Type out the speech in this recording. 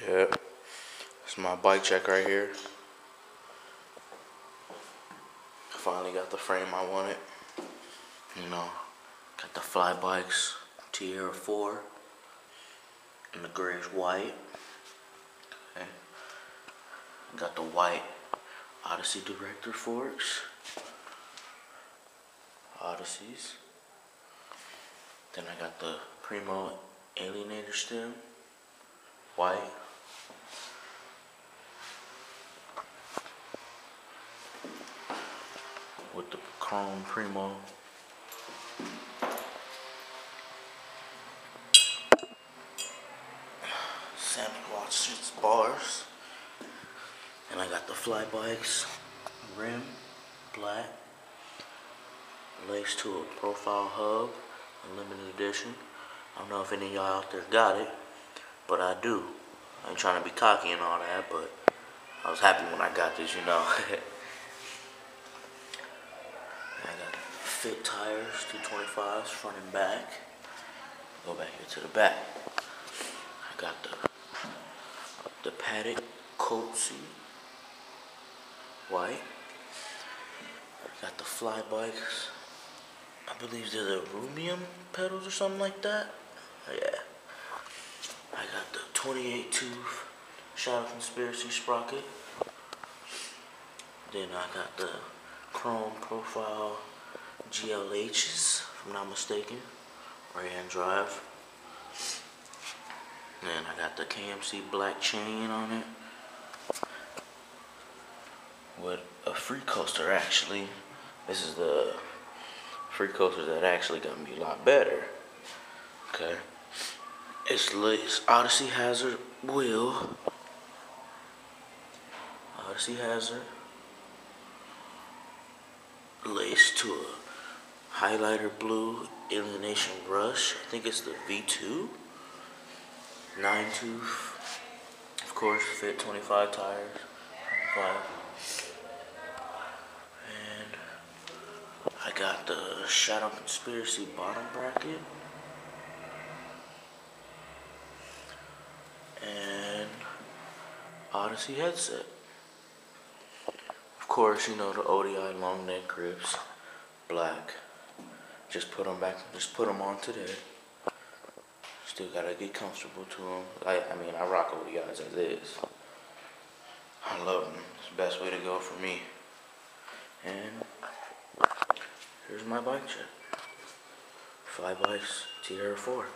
Yeah, it's my bike check right here. Finally got the frame I wanted. Got the Fly Bikes Tierra 4 in the grayish white. Okay. Got the white Odyssey Director forks. Odysseys. Then I got the Primo Alienator stem, white. With the chrome Primo Santa Claus bars. And I got the Fly Bikes rim, black, laced to a profile hub, a limited edition. I don't know if any of y'all out there got it, but I do. I ain't trying to be cocky and all that, but I was happy when I got this, I got fit tires, 225s, front and back. Go back here to the back. I got the Paddock Coatsy, white. Got the Fly Bikes. I believe they're the Rumium pedals or something like that. Yeah. I got the 28 tooth Shadow Conspiracy sprocket. Then I got the chrome profile GLHs, if I'm not mistaken. Right hand drive. Then I got the KMC black chain on it. With a free coaster actually. This is the free coaster that actually gonna be a lot better. Okay. It's Odyssey Hazard wheel. Odyssey Hazard. Laced to a highlighter blue Alienation Rush. I think it's the V2. 9 tooth. Of course, fit 25 tires. 25. And I got the Shadow Conspiracy bottom bracket. And Odyssey headset. Of course, the ODI long neck grips, black. Just put them on today. Still gotta get comfortable to them. I rock ODIs as is. I love them. It's the best way to go for me. And here's my bike check. Fly Bikes Tierra 4.